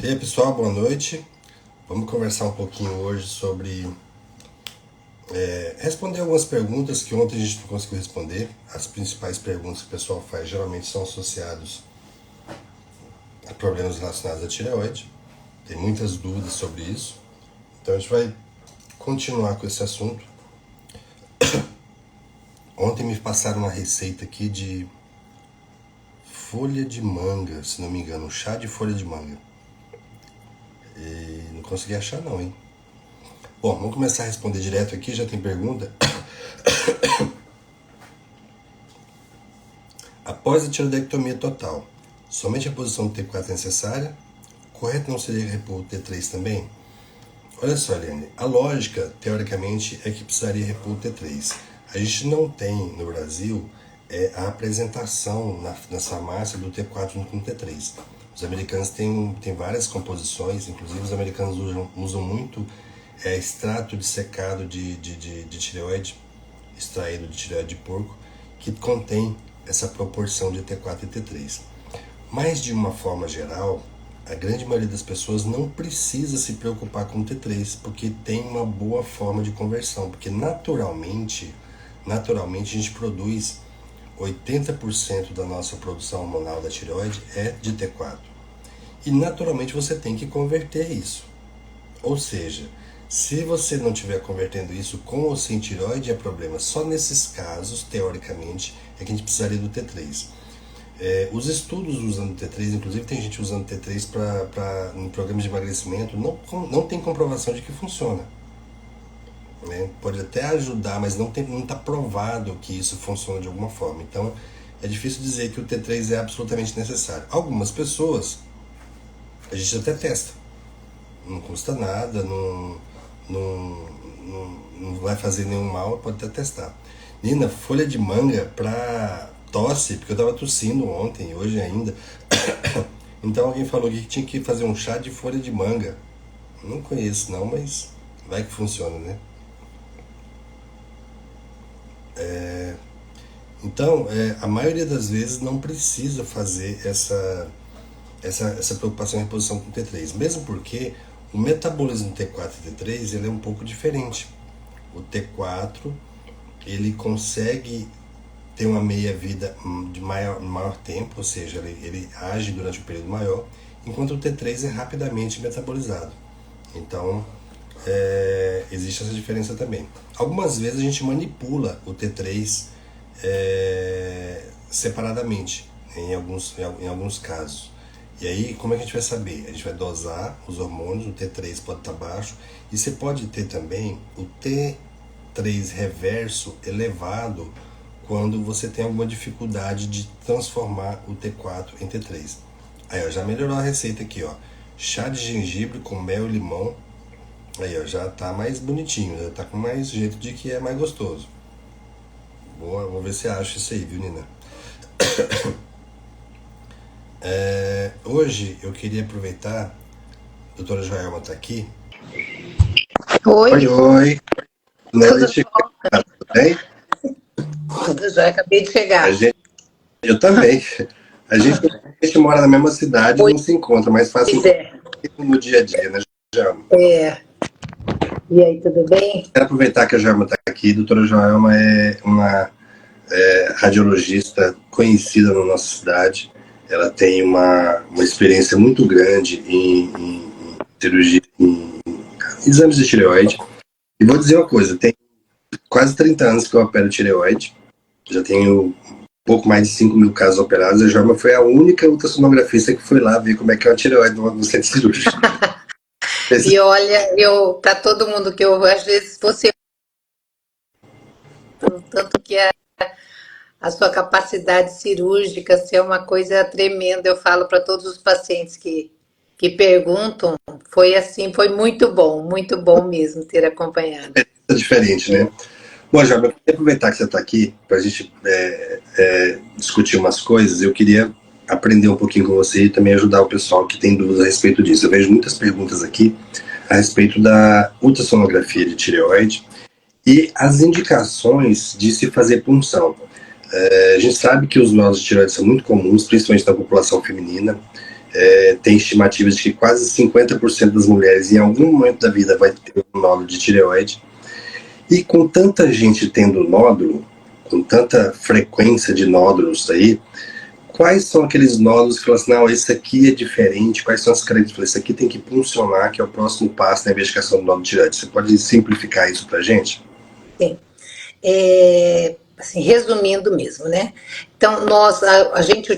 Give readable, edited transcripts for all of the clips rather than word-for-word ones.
E aí pessoal, boa noite. Vamos conversar um pouquinho hoje sobre responder algumas perguntas que ontem a gente não conseguiu responder. As principais perguntas que o pessoal faz geralmente são associados a problemas relacionados à tireoide. Tem muitas dúvidas sobre isso. Então a gente vai continuar com esse assunto. Ontem me passaram uma receita aqui de folha de manga, se não me engano, um chá de folha de manga. E não consegui achar não, hein? Bom, vamos começar a responder direto aqui, já tem pergunta. Após a tiroidectomia total, somente a posição do T4 é necessária? Correto não seria repor o T3 também? Olha só, Eliane, a lógica, teoricamente, é que precisaria repor o T3. A gente não tem, no Brasil, a apresentação nas farmácias do T4 com o T3. Os americanos têm várias composições, inclusive os americanos usam muito extrato de secado de tireoide, extraído de tireoide de porco, que contém essa proporção de T4 e T3. Mas, de uma forma geral, a grande maioria das pessoas não precisa se preocupar com o T3, porque tem uma boa forma de conversão, porque naturalmente a gente produz 80% da nossa produção hormonal da tireoide é de T4. E naturalmente você tem que converter isso. Ou seja, se você não estiver convertendo isso com ou sem tireoide, é problema. Só nesses casos, teoricamente, é que a gente precisaria do T3. Os estudos usando T3, inclusive tem gente usando T3 em programas de emagrecimento, não tem comprovação de que funciona. Né? Pode até ajudar, mas não está provado que isso funciona de alguma forma. Então é difícil dizer que o T3 é absolutamente necessário. Algumas pessoas, a gente até testa. Não custa nada, não vai fazer nenhum mal, pode até testar. Nina, folha de manga pra tosse, porque eu tava tossindo ontem, hoje ainda. Então alguém falou que tinha que fazer um chá de folha de manga. Não conheço não, mas vai que funciona, né? Então, a maioria das vezes não precisa fazer essa preocupação em reposição com o T3, mesmo porque o metabolismo T4 e T3 ele é um pouco diferente. O T4 ele consegue ter uma meia-vida de maior tempo, ou seja, ele age durante um período maior, enquanto o T3 é rapidamente metabolizado. Então, existe essa diferença também. Algumas vezes a gente manipula o T3 separadamente, em alguns casos. E aí, como é que a gente vai saber? A gente vai dosar os hormônios, o T3 pode estar baixo, e você pode ter também o T3 reverso elevado quando você tem alguma dificuldade de transformar o T4 em T3. Aí, ó, já melhorou a receita aqui, ó. Chá de gengibre com mel e limão. Aí, ó, já tá mais bonitinho, já tá com mais jeito de que é mais gostoso. Boa, vou ver se acha isso aí, viu, Nina? Hoje eu queria aproveitar, a doutora Joelma tá aqui. Oi. Oi, oi. Noite. Tudo bem? Tudo jóia, acabei de chegar. Eu também. A gente mora na mesma cidade e não se encontra, mas faz no dia a dia, né, Joelma? E aí, tudo bem? Quero aproveitar que a Joelma está aqui. A doutora Joelma é uma radiologista conhecida na nossa cidade. Ela tem uma experiência muito grande em cirurgia, em exames de tireoide. E vou dizer uma coisa, tem quase 30 anos que eu opero tireoide. Já tenho pouco mais de 5 mil casos operados. A Joelma foi a única ultrassonografista que foi lá ver como é que é uma tireoide no centro cirúrgico. E olha, para todo mundo que eu às vezes você tanto que a sua capacidade cirúrgica é uma coisa tremenda. Eu falo para todos os pacientes que perguntam, foi assim, foi muito bom mesmo ter acompanhado. É diferente, né? Bom, Joelma, eu queria aproveitar que você está aqui para a gente discutir umas coisas. Eu queria aprender um pouquinho com você e também ajudar o pessoal que tem dúvidas a respeito disso. Eu vejo muitas perguntas aqui a respeito da ultrassonografia de tireoide e as indicações de se fazer punção. A gente sabe que os nódulos de tireoide são muito comuns, principalmente na população feminina. Tem estimativas de que quase 50% das mulheres em algum momento da vida vai ter um nódulo de tireoide. E com tanta gente tendo nódulo, com tanta frequência de nódulos aí, quais são aqueles nódulos que falam assim, não, esse aqui é diferente, quais são as características? Esse aqui tem que funcionar, que é o próximo passo na investigação do nódulo de tireoide. Você pode simplificar isso pra gente? Sim. Assim, resumindo mesmo, né? Então, a gente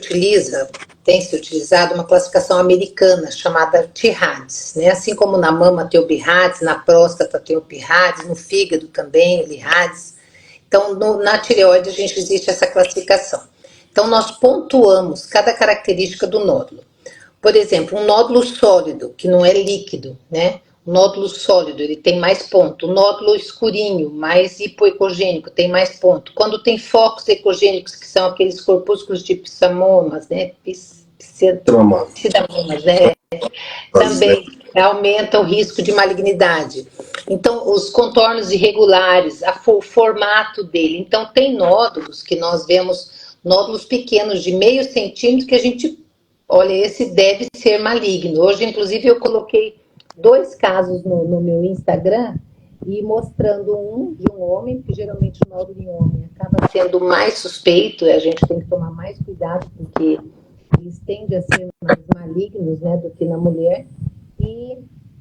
tem se utilizado uma classificação americana chamada TIRADS, né? Assim como na mama tem o BIRADS, na próstata tem o PIRADS, no fígado também, o LIRADS. Então, na tireoide a gente existe essa classificação. Então, nós pontuamos cada característica do nódulo. Por exemplo, um nódulo sólido, que não é líquido, né? O nódulo sólido, ele tem mais ponto. O nódulo escurinho, mais hipoecogênico, tem mais ponto. Quando tem focos ecogênicos, que são aqueles corpúsculos de psamomas, né? Psidamomas, né? Também aumenta o risco de malignidade. Então, os contornos irregulares, o formato dele. Então, tem nódulos que nós vemos, nódulos pequenos de meio centímetro, que a gente, olha, esse deve ser maligno. Hoje, inclusive, eu coloquei 2 casos no meu Instagram e mostrando um de um homem, porque geralmente o nódulo em homem acaba sendo mais suspeito, e a gente tem que tomar mais cuidado, porque eles tendem a ser mais malignos, né, do que na mulher, e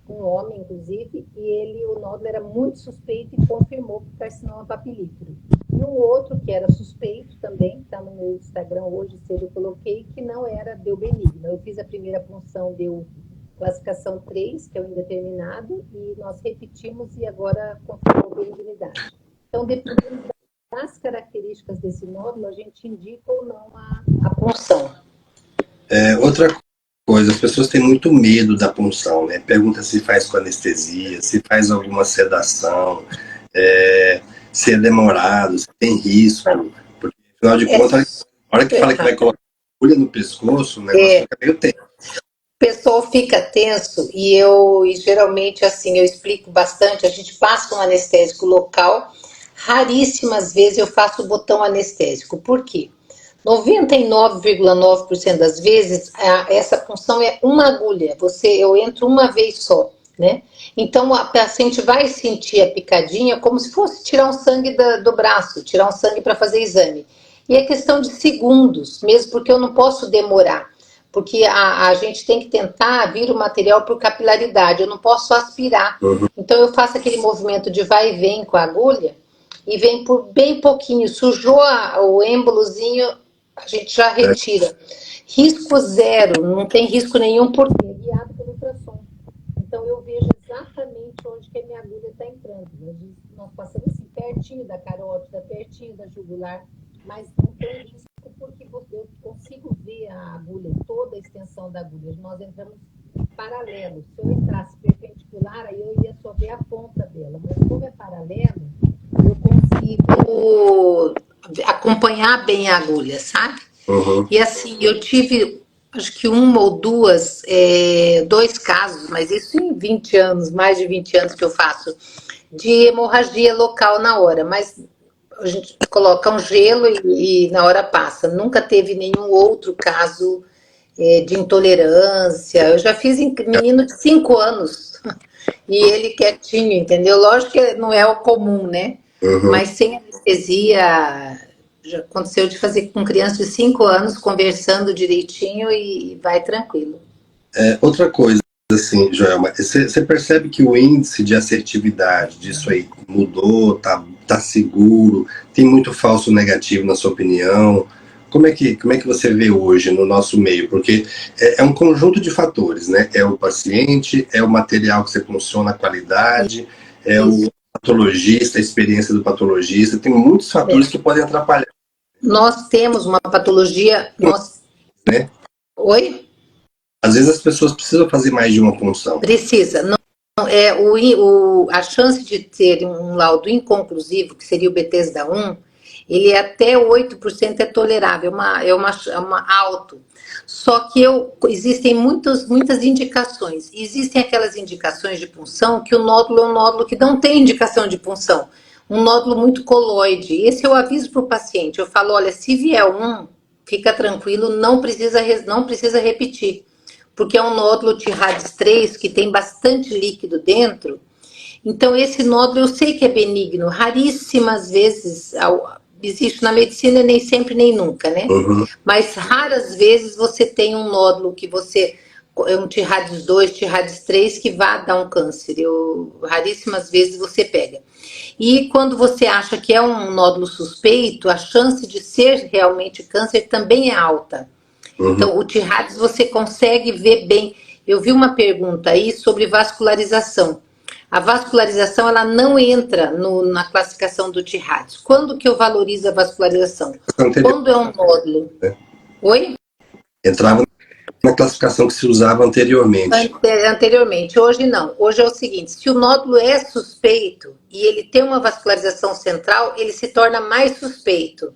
um homem, inclusive, e o nódulo era muito suspeito e confirmou que carcinoma papilífero. E um outro que era suspeito também, está no meu Instagram hoje, cedo eu coloquei, que não era, deu benigno. Eu fiz a primeira punção, deu classificação 3, que é o indeterminado, e nós repetimos e agora confirmou benignidade. Então, dependendo das características desse nódulo, a gente indica ou não a punção. Outra coisa, as pessoas têm muito medo da punção, né? Pergunta se faz com anestesia, se faz alguma sedação, se é demorado, se tem risco, porque afinal de contas, na hora que fala que vai colocar agulha no pescoço, o negócio fica meio tenso. O pessoal fica tenso e geralmente assim, eu explico bastante, a gente passa um anestésico local, raríssimas vezes eu faço o botão anestésico. Por quê? 99,9% das vezes, essa punção é uma agulha, eu entro uma vez só, né? Então, a paciente vai sentir a picadinha como se fosse tirar um sangue do braço, tirar um sangue para fazer exame. E é questão de segundos, mesmo porque eu não posso demorar, porque a gente tem que tentar vir o material por capilaridade, eu não posso aspirar. Então, eu faço aquele movimento de vai e vem com a agulha, e vem por bem pouquinho, sujou o êmbolozinho, a gente já retira. Risco zero, não tem risco nenhum, porque é guiado pelo ultrassom. Então eu vejo exatamente onde que a minha agulha está entrando. Nós passamos assim, pertinho da carótida, pertinho da jugular, mas não tem risco porque eu consigo ver a agulha, toda a extensão da agulha. Nós entramos paralelo. Se eu entrasse perpendicular, aí eu ia só ver a ponta dela. Mas como é paralelo, eu consigo acompanhar bem a agulha, sabe? E assim, eu tive, acho que uma ou duas, 2 casos, mas isso em 20 anos, mais de 20 anos que eu faço, de hemorragia local na hora, mas a gente coloca um gelo e na hora passa. Nunca teve nenhum outro caso de intolerância. Eu já fiz em menino de 5 anos e ele quietinho, entendeu? Lógico que não é o comum, né? Mas sem anestesia, já aconteceu de fazer com criança de 5 anos, conversando direitinho e vai tranquilo. Outra coisa, assim, Joelma, você percebe que o índice de assertividade disso aí mudou, tá seguro, tem muito falso negativo na sua opinião? Como é que você vê hoje no nosso meio? Porque é um conjunto de fatores, né? É o paciente, é o material que você funciona, a qualidade, é o patologista, a experiência do patologista, tem muitos fatores que podem atrapalhar. Nós temos uma patologia... Né? Oi? Às vezes as pessoas precisam fazer mais de uma punção. Precisa. Não, a chance de ter um laudo inconclusivo, que seria o Bethesda 1, ele até 8% é tolerável, é uma alto. Só que existem muitas indicações. Existem aquelas indicações de punção que o nódulo é um nódulo que não tem indicação de punção. Um nódulo muito coloide. Esse eu aviso para o paciente. Eu falo, olha, se vier fica tranquilo, não precisa repetir. porque é um nódulo Tirades 3 que tem bastante líquido dentro. Então, esse nódulo eu sei que é benigno, raríssimas vezes existe na medicina, nem sempre nem nunca, né? Uhum. Mas raras vezes você tem um nódulo que você é um Tirades 2, Tirades 3 que vai dar um câncer. Raríssimas vezes você pega. E quando você acha que é um nódulo suspeito, a chance de ser realmente câncer também é alta. Uhum. Então, o Tirades você consegue ver bem. Eu vi uma pergunta aí sobre vascularização. A vascularização ela não entra na classificação do Tirades. Quando que eu valorizo a vascularização? Anterior, Quando é um nódulo. né? Oi? Entrava na classificação que se usava anteriormente. Anteriormente, hoje não. Hoje é o seguinte: se o nódulo é suspeito e ele tem uma vascularização central, ele se torna mais suspeito.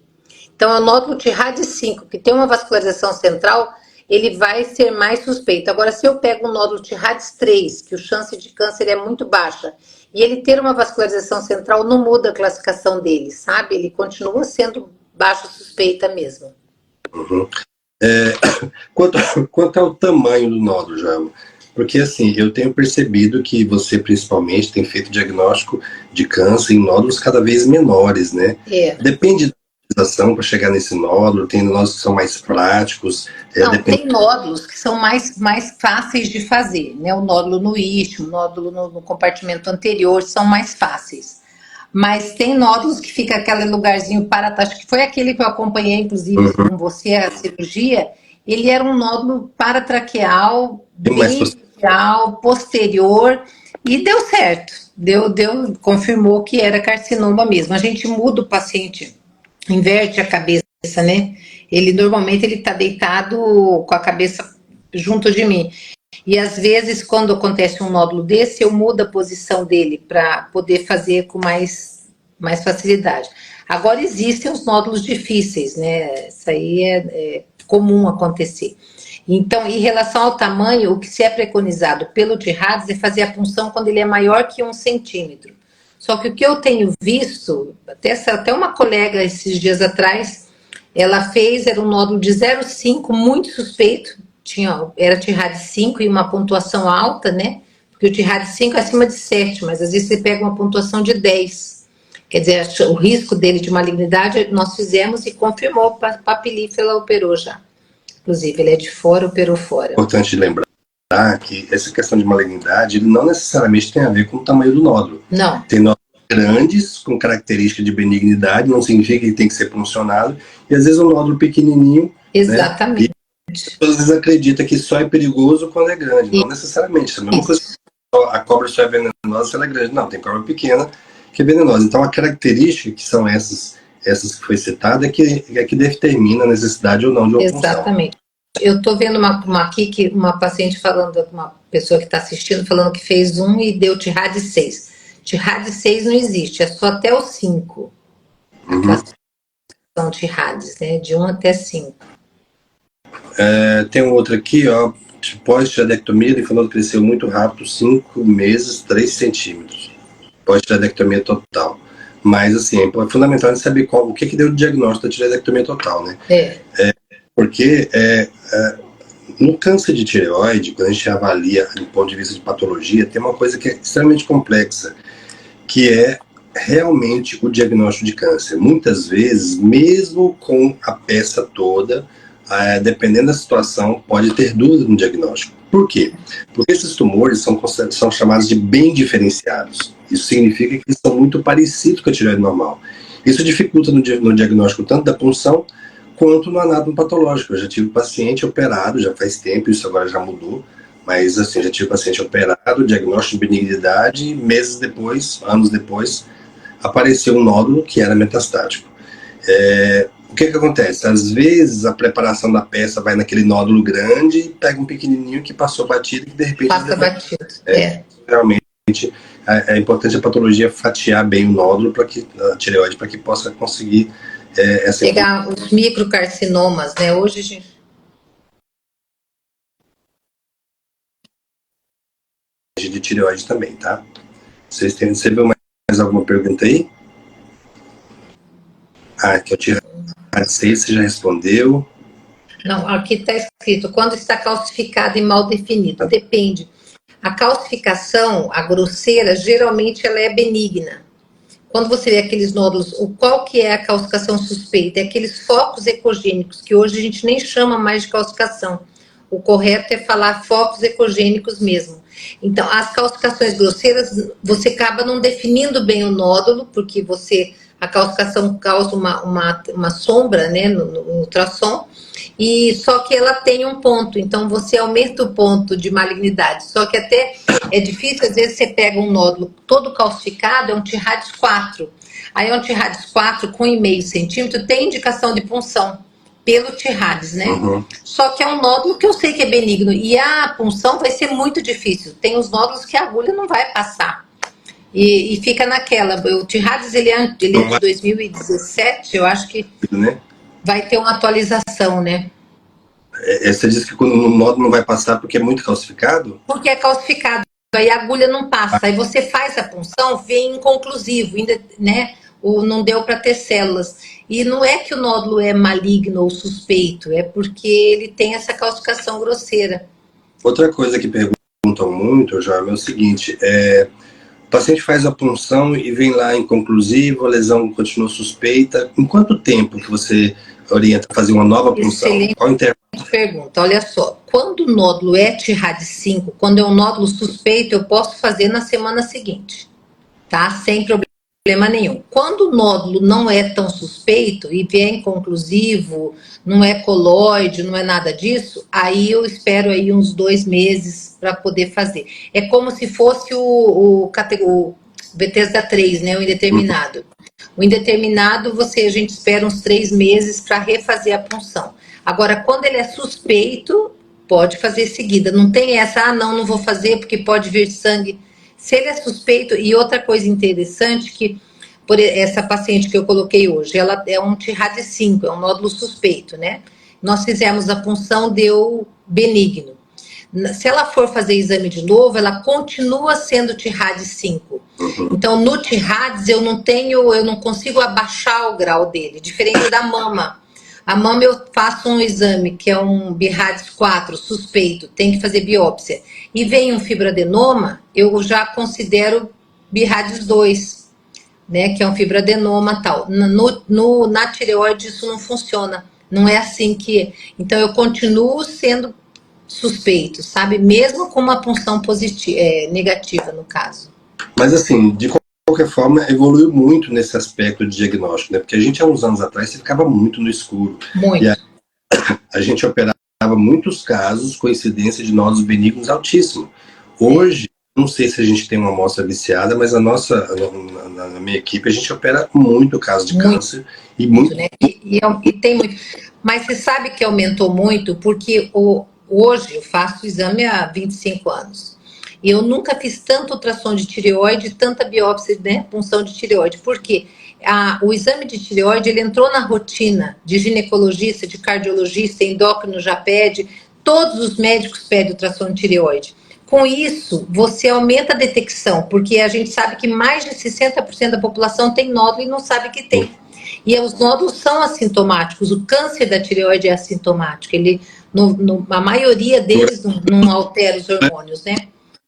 Então, é o nódulo Tirades 5, que tem uma vascularização central, ele vai ser mais suspeito. Agora, se eu pego um nódulo Tirades 3, que a chance de câncer é muito baixa, e ele ter uma vascularização central, não muda a classificação dele, sabe? Ele continua sendo baixo suspeita mesmo. Uhum. Quanto ao tamanho do nódulo, Joelma? Porque assim, eu tenho percebido que você principalmente tem feito diagnóstico de câncer em nódulos cada vez menores, né? Depende da utilização para chegar nesse nódulo, tem nódulos que são mais práticos. Não, tem nódulos que são mais fáceis de fazer, né? O nódulo no istmo, o nódulo no compartimento anterior são mais fáceis. Mas tem nódulos que fica aquele lugarzinho acho que foi aquele que eu acompanhei, inclusive, com você, a cirurgia. Ele era um nódulo paratraqueal, bem medial, posterior, e deu certo. Confirmou que era carcinoma mesmo. A gente muda o paciente, inverte a cabeça, né? Normalmente ele está deitado com a cabeça junto de mim. E às vezes, quando acontece um nódulo desse, eu mudo a posição dele para poder fazer com mais facilidade. Agora, existem os nódulos difíceis, né? Isso aí é comum acontecer. Então, em relação ao tamanho, o que se é preconizado pelo Tirades é fazer a punção quando ele é maior que 1 centímetro. Só que o que eu tenho visto, até uma colega esses dias atrás, ela fez, era um nódulo de 0,5, muito suspeito, era Tirades 5 e uma pontuação alta, né? Porque o Tirades 5 é acima de 7, mas às vezes você pega uma pontuação de 10. Quer dizer, o risco dele de malignidade nós fizemos e confirmou, Papilif ela operou já. Inclusive, ele é de fora, operou fora. É importante lembrar que essa questão de malignidade ele não necessariamente tem a ver com o tamanho do nódulo. Não. Tem nódulos grandes, com característica de benignidade, não significa que tem que ser puncionado, e às vezes um nódulo pequenininho. Exatamente. Né? E às vezes acredita que só é perigoso quando é grande, não necessariamente. A mesma coisa, a cobra só é venenosa se ela é grande. Não, tem cobra pequena que é venenosa. Então a característica que são essas que foi citada é que determina a necessidade ou não de uma punção. Exatamente. Eu estou vendo uma paciente falando, uma pessoa que está assistindo, falando que fez e deu Tirades 6. Tirades 6 não existe, é só até o 5. São Tirades, né? De 1 até 5. Tem um outro aqui, ó. Pós-tireoidectomia, ele falou que cresceu muito rápido, 5 meses, 3 centímetros. Pós-tireoidectomia total. Mas, assim, é fundamental saber o que deu de diagnóstico da tireoidectomia total, né? Porque no câncer de tireoide, quando a gente avalia do ponto de vista de patologia, tem uma coisa que é extremamente complexa, que é realmente o diagnóstico de câncer. Muitas vezes, mesmo com a peça toda, dependendo da situação, pode ter dúvida no diagnóstico. Por quê? Porque esses tumores são chamados de bem diferenciados. Isso significa que eles são muito parecidos com a tireoide normal. Isso dificulta no diagnóstico tanto da punção quanto no anátomo patológico. Eu já tive paciente operado, já faz tempo, isso agora já mudou, mas assim, já tive paciente operado, diagnóstico de benignidade, meses depois, anos depois, apareceu um nódulo que era metastático. O que acontece? Às vezes a preparação da peça vai naquele nódulo grande e pega um pequenininho que passou batido e que de repente... Passa batido, Realmente é importante a patologia fatiar bem o nódulo para que a tireoide, para que possa conseguir pegar os microcarcinomas, né? Hoje a gente... de tireoide também, tá? Você viu mais alguma pergunta aí? Que eu tirei a 6, você já respondeu. Não, aqui está escrito, quando está calcificado e mal definido. Depende. A calcificação, a grosseira, geralmente ela é benigna. Quando você vê aqueles nódulos, qual que é a calcificação suspeita? É aqueles focos ecogênicos, que hoje a gente nem chama mais de calcificação. O correto é falar focos ecogênicos mesmo. Então, as calcificações grosseiras, você acaba não definindo bem o nódulo, porque a calcificação causa uma sombra, né, no ultrassom, e só que ela tem um ponto, então você aumenta o ponto de malignidade. Só que até é difícil, às vezes você pega um nódulo todo calcificado, é um Tirades 4. Aí é um Tirades 4 com 1,5 centímetro, tem indicação de punção pelo Tirades, né? Uhum. Só que é um nódulo que eu sei que é benigno, e a punção vai ser muito difícil. Tem os nódulos que a agulha não vai passar. E fica naquela. O Tirades, ele é de 2017, eu acho que Né? vai ter uma atualização, né? Você disse que quando o nódulo não vai passar porque é muito calcificado? Porque é calcificado, aí a agulha não passa. Aí você faz a punção, vem inconclusivo, ainda, né? Não deu para ter células. E não é que o nódulo é maligno ou suspeito, é porque ele tem essa calcificação grosseira. Outra coisa que perguntam muito, Jaime, é o seguinte: o paciente faz a punção e vem lá inconclusivo, a lesão continua suspeita. Em quanto tempo que você orienta a fazer uma nova punção? Excelente. Qual o intervalo? Pergunta, olha só, quando o nódulo é Tirades 5, quando é um nódulo suspeito, eu posso fazer na semana seguinte, tá? Sem problema nenhum. Quando o nódulo não é tão suspeito e vier inconclusivo, não é coloide, não é nada disso, aí eu espero aí uns 2 meses para poder fazer. É como se fosse o Bethesda 3, né, o indeterminado. O indeterminado, a gente espera uns 3 meses para refazer a punção. Agora, quando ele é suspeito, pode fazer seguida. Não tem essa, não vou fazer porque pode vir sangue. Se ele é suspeito, e outra coisa interessante, que por essa paciente que eu coloquei hoje, ela é um Tirades 5, é um nódulo suspeito, né? Nós fizemos a punção, deu benigno. Se ela for fazer exame de novo, ela continua sendo Tirades 5. Então, no Tirades, eu não consigo abaixar o grau dele, diferente da mama. A mama eu faço um exame, que é um BIRADS 4, suspeito, tem que fazer biópsia. E vem um fibroadenoma, eu já considero BIRADS 2, né, que é um fibroadenoma tal. Na tireoide isso não funciona, não é assim que... Então eu continuo sendo suspeito, sabe? Mesmo com uma punção positiva, negativa no caso. Mas assim, de qualquer forma, evoluiu muito nesse aspecto de diagnóstico, né? Porque a gente há uns anos atrás você ficava muito no escuro. Muito. E a gente operava muitos casos com incidência de nódulos benignos altíssimo. Hoje, não sei se a gente tem uma amostra viciada, mas na minha equipe, a gente opera muito caso de câncer. E muito, né? E tem muito. Mas você sabe que aumentou muito porque hoje eu faço exame há 25 anos. E eu nunca fiz tanto ultrassom de tireoide, tanta biópsia, né, punção de tireoide. Por quê? O exame de tireoide, ele entrou na rotina de ginecologista, de cardiologista, endócrino já pede, todos os médicos pedem ultrassom de tireoide. Com isso, você aumenta a detecção, porque a gente sabe que mais de 60% da população tem nódulo e não sabe que tem. E os nódulos são assintomáticos, o câncer da tireoide é assintomático, ele, a maioria deles não altera os hormônios, né?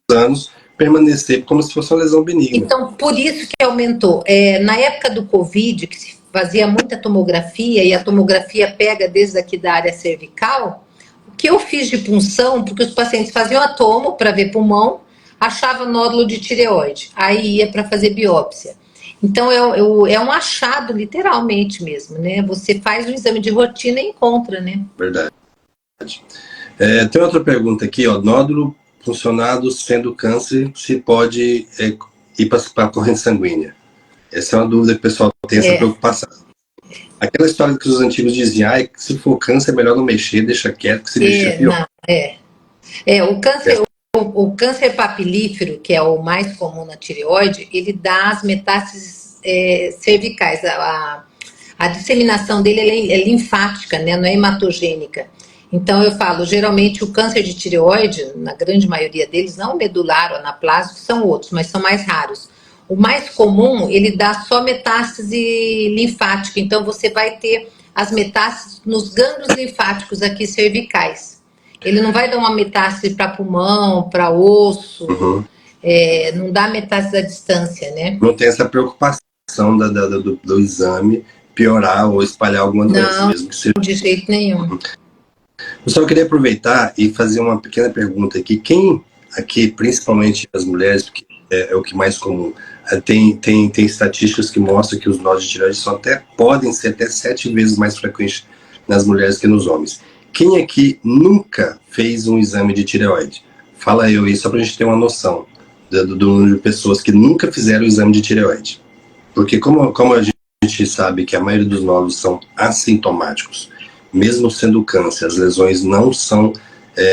Anos permanecer como se fosse uma lesão benigna. Então, por isso que aumentou. Na época do Covid, que se fazia muita tomografia, e a tomografia pega desde aqui da área cervical, o que eu fiz de punção, porque os pacientes faziam a tomo para ver pulmão, achava nódulo de tireoide, aí ia para fazer biópsia. Então, é um achado, literalmente mesmo, né? Você faz um exame de rotina e encontra, né? Verdade. Tem outra pergunta aqui, ó. Nódulo funcionado sendo câncer, se pode ir para a corrente sanguínea? Essa é uma dúvida que o pessoal tem, essa preocupação. Aquela história que os antigos diziam, se for câncer é melhor não mexer, deixa quieto, que se mexer é pior. O câncer papilífero, que é o mais comum na tireoide, ele dá as metástases cervicais. A disseminação dele é linfática, né? Não é hematogênica. Então eu falo, geralmente o câncer de tireoide, na grande maioria deles, não medular ou anaplásico, são outros, mas são mais raros. O mais comum, ele dá só metástase linfática, então você vai ter as metástases nos gânglios linfáticos aqui cervicais. Ele não vai dar uma metástase para pulmão, para osso, não dá metástase à distância, né? Não tem essa preocupação do exame piorar ou espalhar alguma doença, mesmo que seja. De jeito nenhum. Eu só queria aproveitar e fazer uma pequena pergunta aqui. Quem aqui, principalmente as mulheres, porque é o que mais comum, tem estatísticas que mostram que os nódulos de tireoide podem ser até 7 vezes mais frequentes nas mulheres que nos homens. Quem aqui nunca fez um exame de tireoide? Fala eu aí, só pra gente ter uma noção do número de pessoas que nunca fizeram o exame de tireoide. Porque como a gente sabe que a maioria dos nódulos são assintomáticos, mesmo sendo câncer, as lesões não são...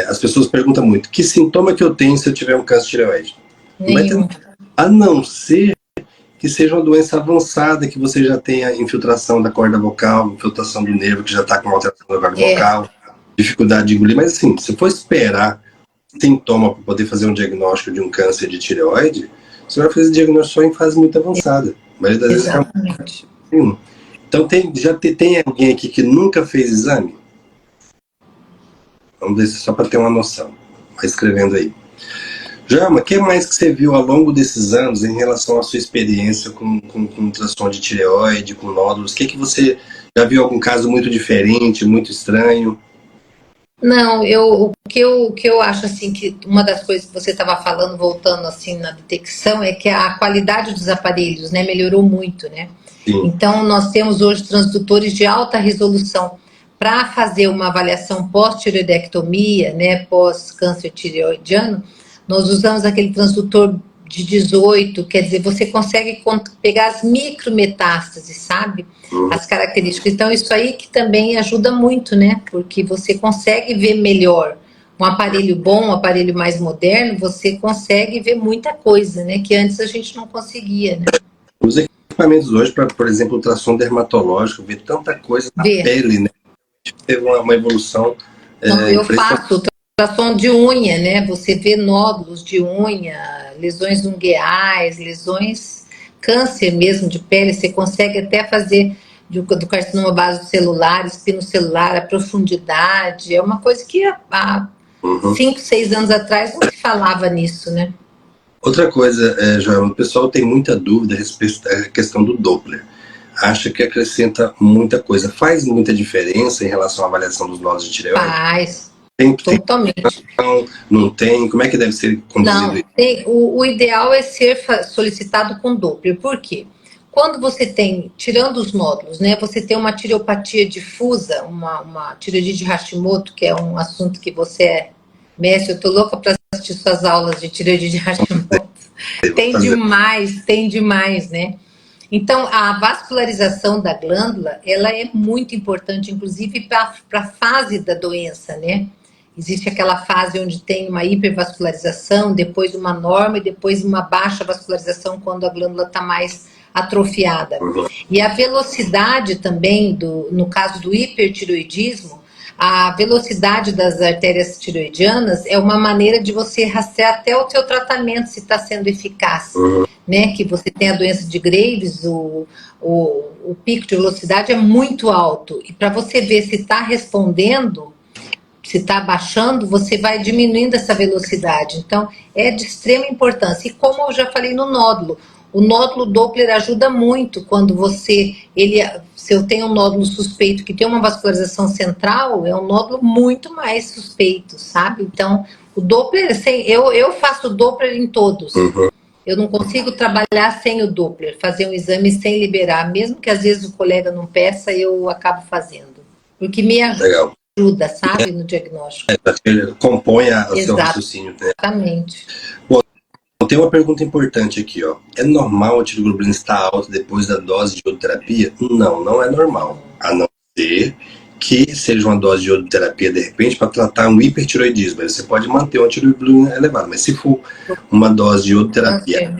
as pessoas perguntam muito, que sintoma que eu tenho se eu tiver um câncer de tireoide? Nenhum. A não ser que seja uma doença avançada, que você já tenha infiltração da corda vocal, infiltração do nervo, que já está com alteração da corda vocal, dificuldade de engolir. Mas assim, se for esperar sintoma para poder fazer um diagnóstico de um câncer de tireoide, você vai fazer diagnóstico só em fase muito avançada. A maioria das vezes Exatamente. Então tem alguém aqui que nunca fez exame? Vamos ver só para ter uma noção. Vai escrevendo aí. Joelma, o que mais que você viu ao longo desses anos em relação à sua experiência com ultrassom de tireoide, com nódulos? O que você já viu? Algum caso muito diferente, muito estranho? Não, o que eu acho assim, que uma das coisas que você estava falando, voltando assim na detecção, é que a qualidade dos aparelhos, né, melhorou muito, né? Sim. Então nós temos hoje transdutores de alta resolução para fazer uma avaliação pós-tireoidectomia, né, pós-câncer tireoidiano. Nós usamos aquele transdutor de 18, quer dizer, você consegue pegar as micrometástases, sabe? As características. Então, isso aí que também ajuda muito, né? Porque você consegue ver melhor. Um aparelho bom, um aparelho mais moderno, você consegue ver muita coisa, né? Que antes a gente não conseguia, né? Os equipamentos hoje, para, por exemplo, ultrassom dermatológico, ver tanta coisa na pele, né? Teve uma evolução. Então, eu faço ultrassom de unha, né? Você vê nódulos de unha, lesões ungueais, lesões, câncer mesmo de pele. Você consegue até fazer do carcinoma basocelular, espinocelular, a profundidade. É uma coisa que há 5, 6 anos atrás não se falava nisso, né? Outra coisa, Joel, o pessoal tem muita dúvida a respeito da questão do Doppler. Acha que acrescenta muita coisa. Faz muita diferença em relação à avaliação dos nódulos de tireoide? Faz. Tem, totalmente. Não tem? Como é que deve ser conduzido isso? O ideal é ser solicitado com Doppler. Por quê? Quando você tem, tirando os nódulos, né, você tem uma tireopatia difusa, uma tireoide de Hashimoto, que é um assunto que você é mestre, eu tô louca para assistir suas aulas de tireoide de Hashimoto. Tem demais, né? Então, a vascularização da glândula, ela é muito importante, inclusive para a fase da doença, né? Existe aquela fase onde tem uma hipervascularização, depois uma norma e depois uma baixa vascularização quando a glândula está mais atrofiada. E a velocidade também, no caso do hipertireoidismo, a velocidade das artérias tireoidianas é uma maneira de você rastrear até o seu tratamento, se está sendo eficaz. Né? Que você tem a doença de Graves, o pico de velocidade é muito alto. E para você ver se está respondendo, se está baixando, você vai diminuindo essa velocidade. Então, é de extrema importância. E como eu já falei no nódulo, o nódulo Doppler ajuda muito quando se eu tenho um nódulo suspeito que tem uma vascularização central, é um nódulo muito mais suspeito, sabe? Então, o Doppler, eu faço o Doppler em todos. Eu não consigo trabalhar sem o Doppler, fazer um exame sem liberar, mesmo que às vezes o colega não peça, eu acabo fazendo. Porque me ajuda, sabe, no diagnóstico. Compõe o seu raciocínio. Né? Exatamente. Bom, tem uma pergunta importante aqui, ó. É normal a tiroglobulina estar alta depois da dose de iodoterapia? Não, não é normal. A não ser que seja uma dose de iodoterapia, de repente, para tratar um hipertiroidismo. Aí você pode manter uma tiroglobulina elevada, mas se for uma dose de iodoterapia,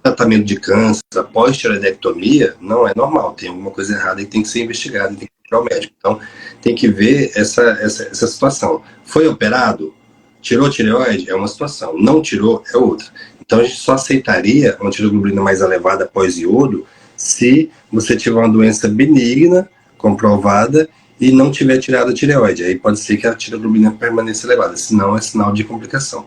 tratamento de câncer, após tireoidectomia, não é normal. Tem alguma coisa errada e tem que ser investigado, tem que ir ao médico. Então, tem que ver essa situação. Foi operado? Tirou tireoide? É uma situação. Não tirou? É outra. Então, a gente só aceitaria uma tiroglobulina mais elevada após iodo se você tiver uma doença benigna, comprovada e não tiver tirado a tireoide. Aí pode ser que a tireoglobulina permaneça elevada, senão é sinal de complicação.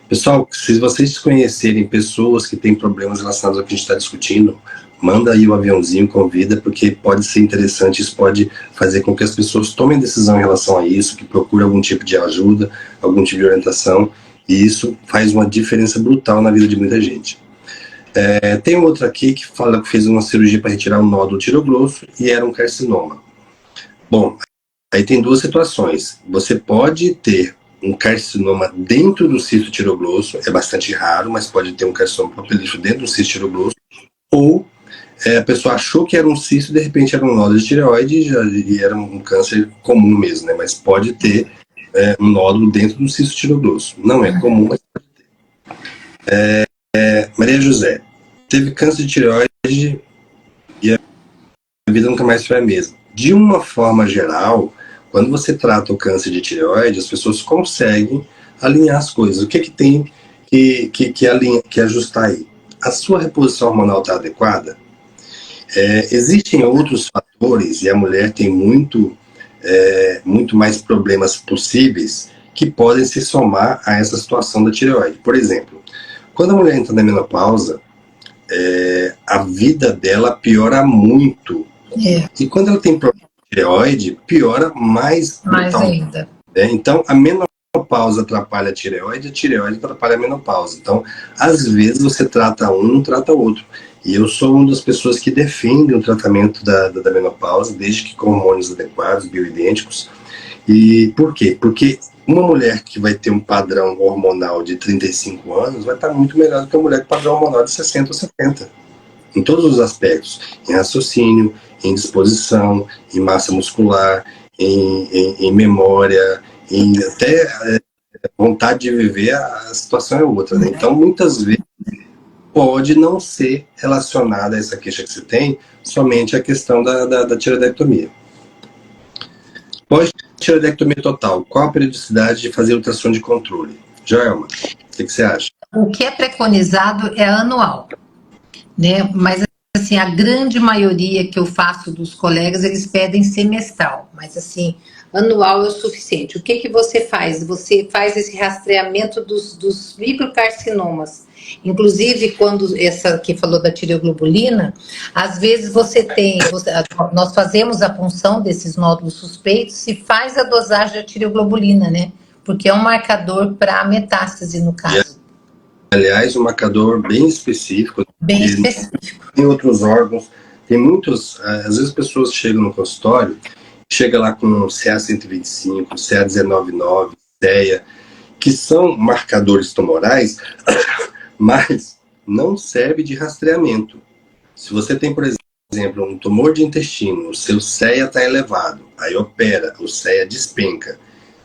Pessoal, se vocês conhecerem pessoas que têm problemas relacionados ao que a gente está discutindo, manda aí o aviãozinho, convida, porque pode ser interessante, isso pode fazer com que as pessoas tomem decisão em relação a isso, que procurem algum tipo de ajuda, algum tipo de orientação, e isso faz uma diferença brutal na vida de muita gente. Tem outro aqui que fala que fez uma cirurgia para retirar um nódulo tireogrosso e era um carcinoma. Bom, aí tem duas situações. Você pode ter um carcinoma dentro do cisto tireogrosso, é bastante raro, mas pode ter um carcinoma papilífero dentro do cisto tireogrosso, ou a pessoa achou que era um cisto e de repente era um nódulo de tireoide e era um câncer comum mesmo, né? Mas pode ter um nódulo dentro do cisto tireogrosso. Não é comum, mas pode ter. Maria José, teve câncer de tireoide e a vida nunca mais foi a mesma. De uma forma geral, quando você trata o câncer de tireoide, as pessoas conseguem alinhar as coisas. O que tem que ajustar aí? A sua reposição hormonal está adequada? Existem outros fatores, e a mulher tem muito mais problemas possíveis que podem se somar a essa situação da tireoide. Por exemplo, quando a mulher entra na menopausa, a vida dela piora muito. E quando ela tem problema de tireoide, piora mais ainda. Então, a menopausa atrapalha a tireoide atrapalha a menopausa. Então, às vezes você trata um, não trata outro. E eu sou uma das pessoas que defendem o tratamento da menopausa, desde que com hormônios adequados, bioidênticos. E por quê? Porque uma mulher que vai ter um padrão hormonal de 35 anos vai estar muito melhor do que uma mulher com padrão hormonal de 60 ou 70. Em todos os aspectos. Em raciocínio, em disposição, em massa muscular, em memória, em até vontade de viver, a situação é outra. Né? Então, muitas vezes, pode não ser relacionada a essa queixa que você tem somente a questão da tireoidectomia. Pós-tireoidectomia total, qual a periodicidade de fazer ultrassom de controle? Joelma, o que você acha? O que é preconizado é anual, né? Mas assim, a grande maioria que eu faço dos colegas, eles pedem semestral, mas assim, anual é o suficiente. O que você faz? Você faz esse rastreamento dos microcarcinomas. Inclusive, quando essa que falou da tireoglobulina, às vezes nós fazemos a punção desses nódulos suspeitos e faz a dosagem da tireoglobulina, né? Porque é um marcador para metástase, no caso. Aliás, um marcador bem específico. Bem específico. Tem outros órgãos, tem muitos. Às vezes pessoas chegam no consultório, chega lá com CA125, CA199, CEA, que são marcadores tumorais, mas não serve de rastreamento. Se você tem, por exemplo, um tumor de intestino, o seu CEA está elevado, aí opera, o CEA despenca.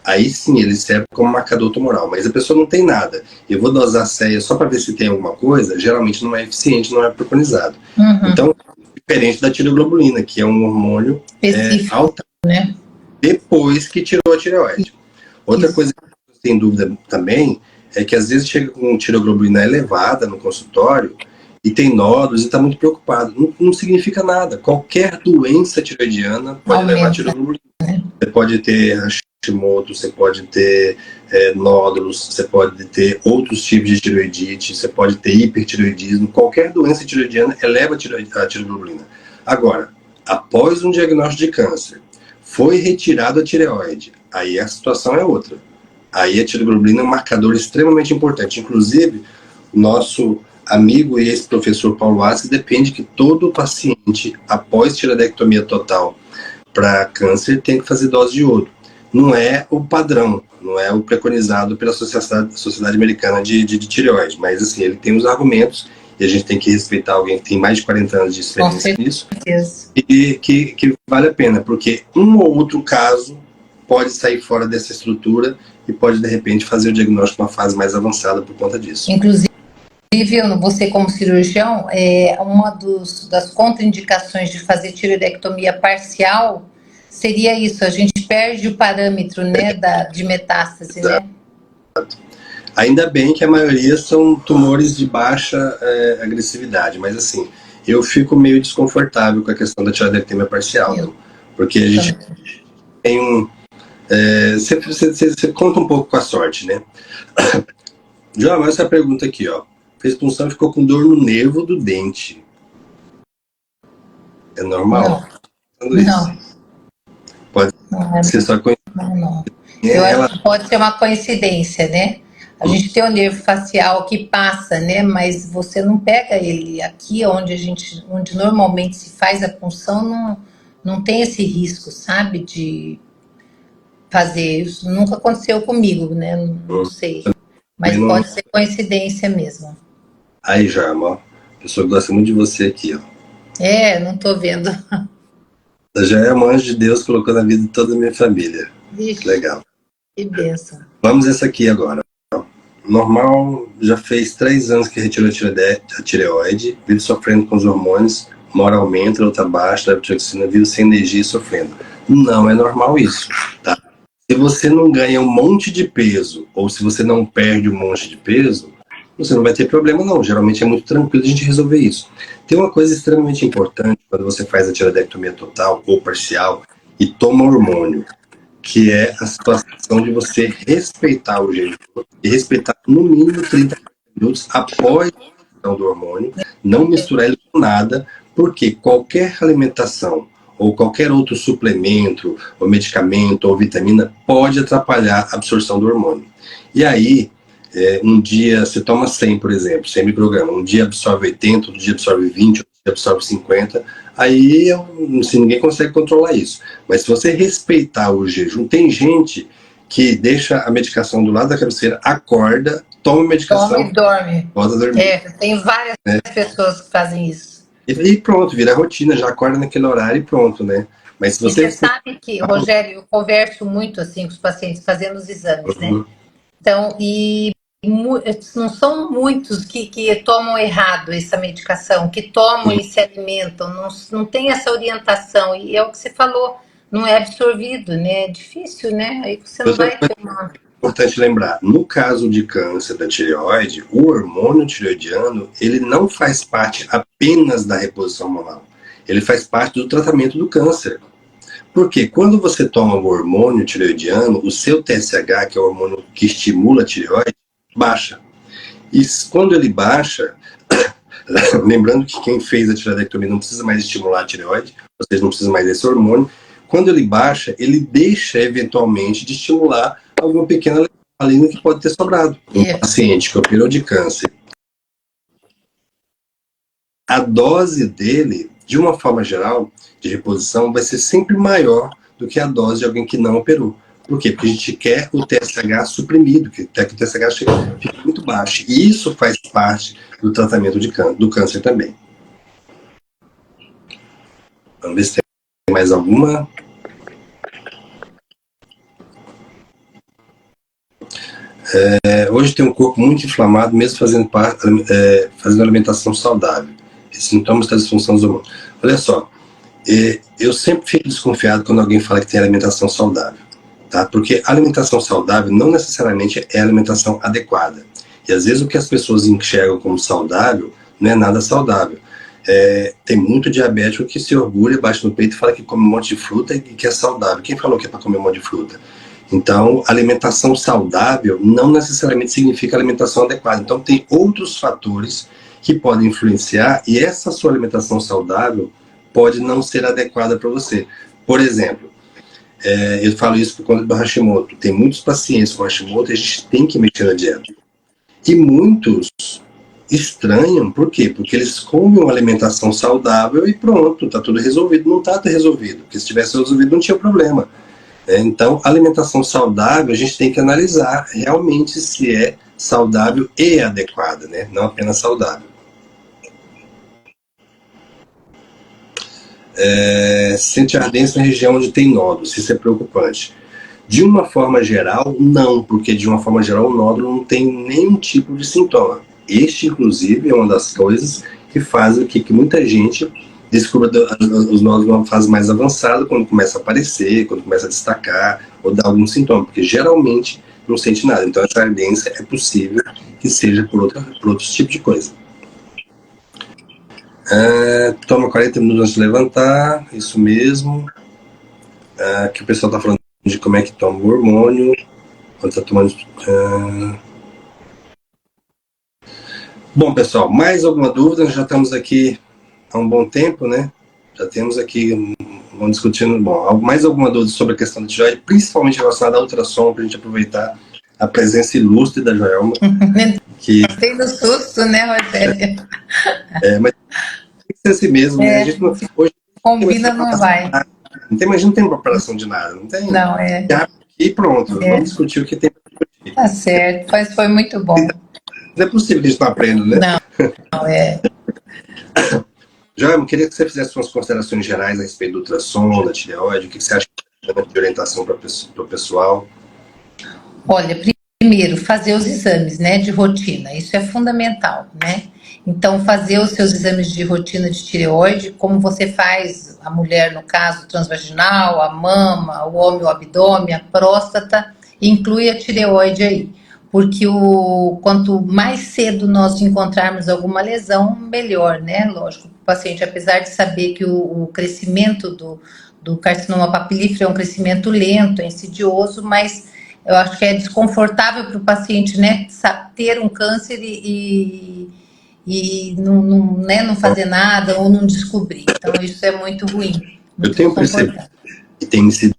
Aí sim ele serve como marcador tumoral, mas a pessoa não tem nada. Eu vou dosar CEA só para ver se tem alguma coisa, geralmente não é eficiente, não é preconizado. Uhum. Então, diferente da tireoglobulina, que é um hormônio alto, né? Depois que tirou a tireoide. Outra coisa que eu tenho dúvida também é que às vezes chega com tireoglobulina elevada no consultório e tem nódulos e está muito preocupado. Não significa nada. Qualquer doença tireoidiana pode levar a tireoglobulina. Você pode ter Hashimoto, você pode ter nódulos, você pode ter outros tipos de tireoidite, você pode ter hipertireoidismo. Qualquer doença tireoidiana eleva a tireoglobulina. Agora, após um diagnóstico de câncer, foi retirado a tireoide, aí a situação é outra. Aí a tireoglobulina é um marcador extremamente importante. Inclusive, o nosso amigo e ex-professor Paulo Assis defende que todo paciente, após tireoidectomia total para câncer, tem que fazer dose de iodo. Não é o padrão, não é o preconizado pela Sociedade Americana de Tireoide, mas assim, ele tem os argumentos e a gente tem que respeitar alguém que tem mais de 40 anos de experiência nisso e que vale a pena, porque um ou outro caso pode sair fora dessa estrutura e pode, de repente, fazer o diagnóstico numa fase mais avançada por conta disso. Inclusive, você como cirurgião, uma das contraindicações de fazer tireoidectomia parcial seria isso, a gente perde o parâmetro, né, de metástase, né? Ainda bem que a maioria são tumores de baixa agressividade, mas assim, eu fico meio desconfortável com a questão da tireoidectomia parcial. Porque a gente tem um... Você conta um pouco com a sorte, né? João, essa pergunta aqui, ó. Fez punção e ficou com dor no nervo do dente. É normal? Não. Pode ser só Não. Eu acho que pode ser uma coincidência, né? A gente tem o nervo facial que passa, né? Mas você não pega ele aqui onde normalmente se faz a punção, não tem esse risco, sabe? De fazer isso. Nunca aconteceu comigo, né? Não sei. Mas pode ser coincidência mesmo. Aí, Jarma, ó. A pessoa gosta muito de você aqui, ó. Não tô vendo. Já é uma anjo de Deus, colocou na vida de toda a minha família. Vixe, Legal. que bênção. Vamos essa aqui agora. Normal, já fez 3 anos que retirou a tireoide, vive sofrendo com os hormônios, uma hora aumenta, outra baixa, levotiroxina, vive sem energia e sofrendo. Não é normal isso, tá? Se você não ganha um monte de peso, ou se você não perde um monte de peso, você não vai ter problema não. Geralmente é muito tranquilo a gente resolver isso. Tem uma coisa extremamente importante quando você faz a tireoidectomia total ou parcial e toma hormônio, que é a situação de você respeitar o jejum e respeitar no mínimo 30 minutos após a injeção do hormônio, não misturar ele com nada, porque qualquer alimentação ou qualquer outro suplemento, ou medicamento, ou vitamina, pode atrapalhar a absorção do hormônio. E aí, um dia você toma 100, por exemplo, 100 microgramas, um dia absorve 80, outro dia absorve 20, outro dia absorve 50, aí assim, ninguém consegue controlar isso. Mas se você respeitar o jejum, tem gente que deixa a medicação do lado da cabeceira, acorda, toma a medicação, toma e dorme. volta a dormir. Tem várias pessoas que fazem isso. E pronto, vira rotina, já acorda naquele horário e pronto, né? Mas se você... E você sabe que, Rogério, eu converso muito assim com os pacientes fazendo os exames, né? Então, não são muitos que tomam errado essa medicação, que tomam e se alimentam, não tem essa orientação, e é o que você falou, não é absorvido, né? É difícil, né? Aí você não vai ter uma... Importante lembrar, no caso de câncer da tireoide, o hormônio tireoidiano, ele não faz parte apenas da reposição hormonal, ele faz parte do tratamento do câncer. Porque quando você toma o hormônio tireoidiano, o seu TSH, que é o hormônio que estimula a tireoide, baixa. E quando ele baixa, lembrando que quem fez a tireoidectomia não precisa mais estimular a tireoide, vocês não precisam mais desse hormônio, quando ele baixa, ele deixa eventualmente de estimular alguma pequena adrenalina que pode ter sobrado. Um paciente que operou de câncer, a dose dele, de uma forma geral, de reposição, vai ser sempre maior do que a dose de alguém que não operou. Por quê? Porque a gente quer o TSH suprimido, que o TSH fica muito baixo. E isso faz parte do tratamento do câncer também. Vamos ver se tem mais alguma. Hoje tem um corpo muito inflamado, mesmo fazendo alimentação saudável. Sintomas da disfunção dos hormônios. Olha só, eu sempre fico desconfiado quando alguém fala que tem alimentação saudável, tá? Porque alimentação saudável não necessariamente é alimentação adequada. E às vezes o que as pessoas enxergam como saudável não é nada saudável. Tem muito diabético que se orgulha, bate no peito e fala que come um monte de fruta e que é saudável. Quem falou que é para comer um monte de fruta? Então, alimentação saudável não necessariamente significa alimentação adequada. Então, tem outros fatores que podem influenciar e essa sua alimentação saudável pode não ser adequada para você. Por exemplo, eu falo isso por conta do Hashimoto. Tem muitos pacientes com Hashimoto e a gente tem que mexer na dieta. E muitos estranham, por quê? Porque eles comem uma alimentação saudável e pronto, está tudo resolvido. Não está resolvido, porque se tivesse resolvido não tinha problema. Então, alimentação saudável, a gente tem que analisar realmente se é saudável e adequada, né? Não apenas saudável. Sente ardência na região onde tem nódulos, isso é preocupante. De uma forma geral, não, porque de uma forma geral o nódulo não tem nenhum tipo de sintoma. Este, inclusive, é uma das coisas que faz com que muita gente descubra os nódulos numa fase mais avançada, quando começa a aparecer, quando começa a destacar, ou dar algum sintoma, porque geralmente não sente nada. Então essa ardência é possível que seja por outros tipos de coisa. Toma 40 minutos antes de levantar, isso mesmo. Aqui o pessoal está falando de como é que toma o hormônio, quando está tomando... Bom, pessoal, mais alguma dúvida? Já estamos aqui há um bom tempo, né? Já temos aqui, vamos discutindo, bom, mais alguma dúvida sobre a questão da tireoide, principalmente relacionada ao ultrassom, para a gente aproveitar a presença ilustre da Joelma. Que... Tem no susto, né, Rogério? Mas tem que ser assim mesmo, né? A gente não, hoje combina, não vai. Não tem preparação de nada, não tem? Não, é. E pronto, vamos discutir o que tem para discutir. Tá certo, mas foi muito bom. Não é possível que a gente não aprenda, né? Não é. Joelma, queria que você fizesse suas considerações gerais a respeito do ultrassom, da tireoide, o que você acha de orientação para o pessoal? Olha, primeiro, fazer os exames, né, de rotina, isso é fundamental, né? Então, fazer os seus exames de rotina de tireoide, como você faz, a mulher, no caso, transvaginal, a mama, o homem, o abdômen, a próstata, inclui a tireoide aí. Porque quanto mais cedo nós encontrarmos alguma lesão, melhor, né? Lógico, o paciente, apesar de saber que o crescimento do carcinoma papilífero é um crescimento lento, é insidioso, mas eu acho que é desconfortável para o paciente, né, ter um câncer e não fazer nada ou não descobrir. Então, isso é muito ruim. Muito eu tenho percebido que tem sido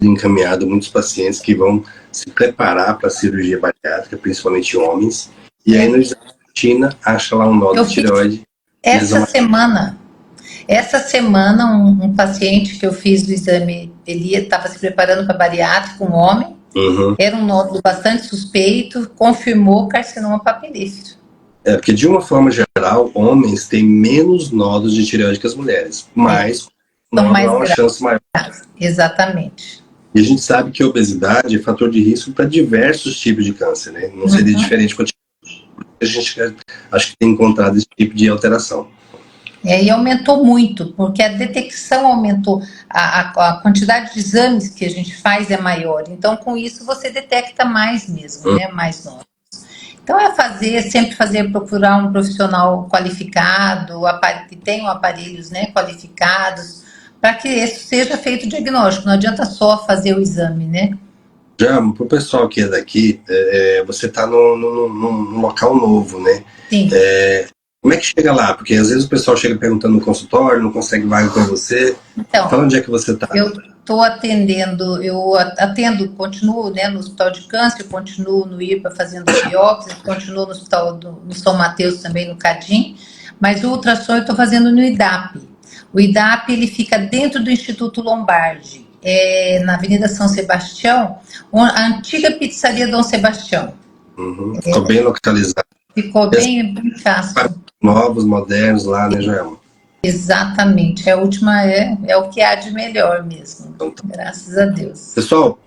encaminhado muitos pacientes que vão se preparar para a cirurgia bariátrica, principalmente homens, e aí no exame de rotina acha lá um nódulo de tireoide. Essa semana um paciente que eu fiz o exame, ele estava se preparando para bariátrica, um homem, era um nódulo bastante suspeito, confirmou carcinoma papilífero. Porque de uma forma geral, homens têm menos nódulos de tireoide que as mulheres, mas não há uma chance maior. Exatamente. E a gente sabe que a obesidade é fator de risco para diversos tipos de câncer, né? Não seria diferente com a tireoide. A gente acho que tem encontrado esse tipo de alteração. E aumentou muito, porque a detecção aumentou, a quantidade de exames que a gente faz é maior. Então, com isso, você detecta mais mesmo, né? Mais nódulos. Então, sempre procurar um profissional qualificado, que tenham aparelhos, né, qualificados, para que isso seja feito o diagnóstico. Não adianta só fazer o exame, né? Já, para o pessoal que é daqui, você está num local novo, né? Sim. Como é que chega lá? Porque às vezes o pessoal chega perguntando no consultório, não consegue vaga com você. Então, fala onde é que você está. Eu estou atendendo, continuo, né, no Hospital de Câncer, continuo no IRPA fazendo biópsias, continuo no Hospital no São Mateus também, no CADIM, mas o ultrassom eu estou fazendo no IDAP. O IDAP, ele fica dentro do Instituto Lombardi, na Avenida São Sebastião, a antiga pizzaria Dom Sebastião. Ficou bem localizado. Ficou bem fácil. Novos, modernos lá, né, Joelma? Exatamente. A última é o que há de melhor mesmo. Graças a Deus. Pessoal,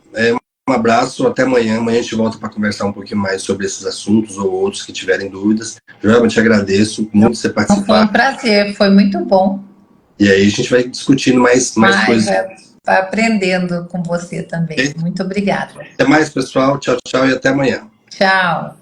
um abraço, até amanhã. Amanhã a gente volta para conversar um pouquinho mais sobre esses assuntos ou outros que tiverem dúvidas. Joelma, te agradeço muito você participar. Foi um prazer, foi muito bom. E aí a gente vai discutindo mais coisas. Vai aprendendo com você também. Muito obrigada. Até mais, pessoal. Tchau, tchau e até amanhã. Tchau.